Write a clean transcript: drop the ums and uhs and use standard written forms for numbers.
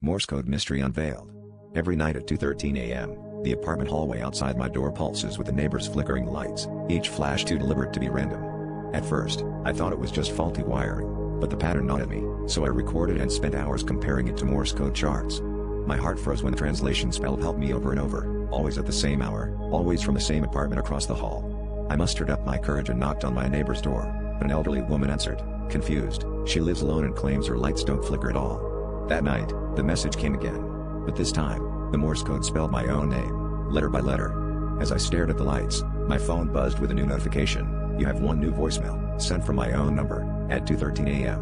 Morse code mystery unveiled. Every night at 2:13 a.m., the apartment hallway outside my door pulses with the neighbors' flickering lights, each flash too deliberate to be random. At first, I thought it was just faulty wiring, but the pattern gnawed at me, so I recorded and spent hours comparing it to Morse code charts. My heart froze when the translation spell helped me over and over, always at the same hour, always from the same apartment across the hall. I mustered up my courage and knocked on my neighbor's door, but an elderly woman answered, confused. She lives alone and claims her lights don't flicker at all. That night, the message came again. But this time, the Morse code spelled my own name, letter by letter. As I stared at the lights, my phone buzzed with a new notification. You have one new voicemail, sent from my own number, at 2:13 a.m.